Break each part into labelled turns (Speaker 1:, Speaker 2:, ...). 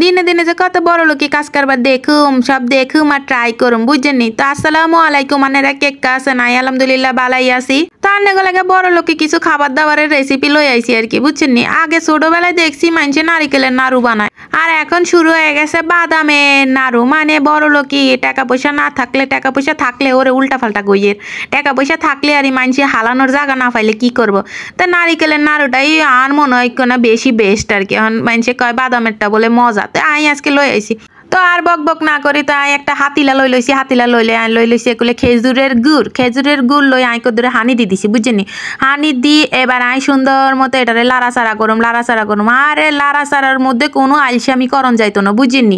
Speaker 1: দিনে দিনে যে কত বড় লোকই কাজ করবার দেখুম সব দেখুম আর ট্রাই করুম বুঝছেন নি। তো আসসালামু আলাইকুম, আনেরা কেক আছে নাই? আলহামদুলিল্লাহ বালাই আছি। তো আন্নেগুলাকে বড় লোকে কিছু খাবার দাবারের রেসিপি লই আইছি আর কি বুঝছেন নি। আগে ছোটবেলায় দেখছি মানুষে নারিকেলের নাড়ু বানায়, আর এখন শুরু হয়ে গেছে বাদামের নাড়ু। মানে বড় লোকই টাকা পয়সা না থাকলে, টাকা পয়সা থাকলে ওরে উল্টা ফাল্টা কইয়ের, টাকা পয়সা থাকলে আর মানুষে হালানোর জায়গা না পাইলে কি করব। তা নারিকেলের নাড়ুটাই আর মনে হয় কোনো বেশি বেস্ট আর কি। মানুষে কয় বাদামেরটা বলে মজা। তো আমি আজকে লই আইছি। তো আর বক বক না করি তাই একটা হাতিলা লই লইছি। হাতিলা লই লইছি এগুলো খেজুরের গুড় লই আই কদরে হানি দি দিছি বুঝছেন। হানি দি এবার আই সুন্দর মতো এটারে লাড়াচাড়া করুম। আরে লাড়াচাড়ার মধ্যে কোনো আলসামি করন যাইতো না বুঝছেন।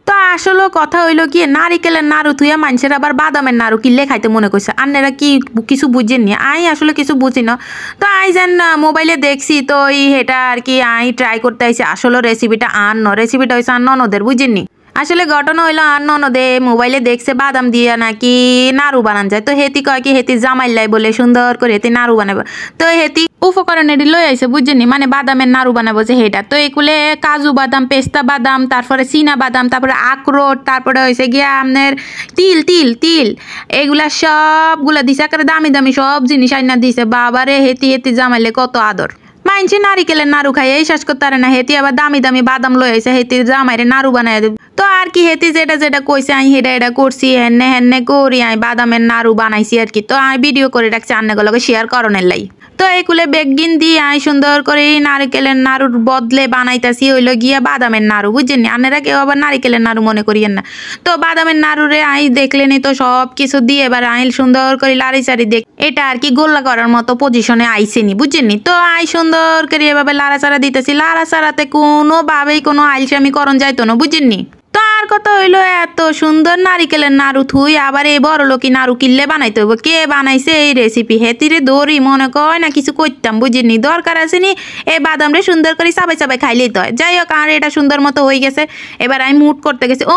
Speaker 1: তো আসলে কথা হইলো কি, নারিকেলের নাড়ু থুইয়া মানুষের আবার বাদামের নাড়ু কিনলে খাইতে মনে করছে। আন্নেরা কি কিছু বুঝেননি? আই আসলে কিছু বুঝি না। তো আই যেন মোবাইলে দেখছি তো এটা আর কি আই ট্রাই করতে আইছি। আসলে রেসিপিটা রেসিপিটা হয়েছে আর ননদের বুঝেননি। আসলে ঘটনা হইলো আর ননদে মোবাইলে দেখছে বাদাম দিয়ে নাকি নাড়ু বানান যায়। তো হেতি কয় কি হেতি জামাইলাই বলে সুন্দর করে হেতি নাড়ু বানাবো। তো হেতি উপকরণ এটি লই আইছে বুঝছেন, মানে বাদামের নাড়ু বানাবো যে হেটা। তো এগুলো কাজু বাদাম, পেস্তা বাদাম, তারপরে চীনা বাদাম, তারপরে আখরোট, তারপরে হয়েছে গিয়া আপনার তিল এগুলা সবগুলা দিছে। একেবারে দামি দামি সব জিনিস আইনা দিছে। বাবারে হেতি জামাইলে কত আদর। মাইনছি নারিকেলের নাড়ু খাই এই শেষ করতে পারে না। হেতি আবার দামি দামি বাদাম লই আইছে, হেতির জামাইরে নাড়ু বানাই দেব। তো আর কি হেতি যেটা কইছে আমি এটা করছি, হেন্নে করি আমি বাদামের নাড়ু বানাইছি আর কি। তো আমি ভিডিও করে রাখছি আন্নাগুলোকে শেয়ার করনের লাই। তো এগুলো বেগিন দিয়ে আমি সুন্দর করে নারিকেলের নাড়ুর বদলে বানাইতেছি হইলো গিয়া বাদামের নাড়ু বুঝছেন। আন্নারা কেউ আবার নারিকেলের নাড়ু মনে করিয়েন না। তো বাদামের নাড়ুরে আই দেখলেনি তো সব কিছু দিয়ে এবার আইল সুন্দর করে লাড়ি চাড়ি দেখ এটা আর কি গোল্লা করার মতো পজিশনে আইসেনি বুঝছেন। তো আই সুন্দর করে এভাবে লাড়াচাড়া দিতেছি। লাড়াচাড়াতে কোনোভাবেই কোনো আইলসামি করণ যাইতো না বুঝছেন। তো আর কথা হইলো এত সুন্দর নারিকেলের নাড়ু থুই আবার এই বড় লোকি নাড়ু কিনলে বানাইতে হইব। কে বানাইছে এই রেসিপি? হেতিরে দৌড়ি মনে কয় না কিছু করতাম বুঝিনি। দরকার আছে নি এই বাদামরে সুন্দর করে চাবাই খাইলেই তো হয়। যাই হোক আর এটা সুন্দর মতো হয়ে গেছে। এবার আমি মুট করতে গেছি। ও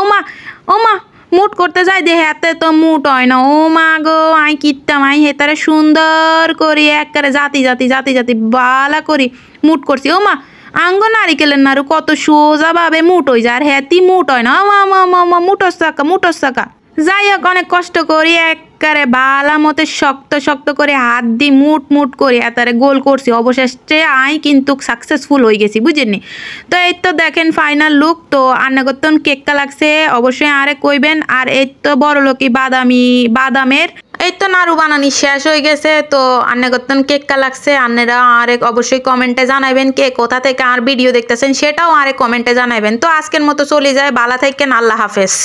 Speaker 1: মা মুট করতে যাই দে হাতে তো মুট হয় না। ও মা গো আই কিতাম আই হেতারে সুন্দর করি একবারে জাতি বালা করি মুট করছি। ও মা আঙ্গ নারিকেলের নাড়ু কত সোজা ভাবে মুট হয়ে যায়, আর হেতি মুট হয় না। মুটর চাকা। যাই হোক অনেক কষ্ট করি একবারে বালা মতে শক্ত করে হাত দিয়ে মুট করি এতারে গোল করছি। অবশেষে আই কিন্তু সাকসেসফুল হয়ে গেছি বুঝেননি। তো এই তো দেখেন ফাইনাল লুক। তো আন্নাগতন কেকটা লাগছে অবশ্যই আরে কইবেন। আর এই তো বড় লোকি বাদামের এই তো নাড়ু বানানি শেষ হয়ে গেছে। তো আন্নাগতন কেকটা লাগছে। আন্নেরা আরেক অবশ্যই কমেন্টে জানাবেন কে কোথা থেকে আর ভিডিও দেখতেছেন সেটাও আরেক কমেন্টে জানাবেন। তো আজকের মতো চলে যায়, বালা থাকেন, আল্লাহ হাফেজ।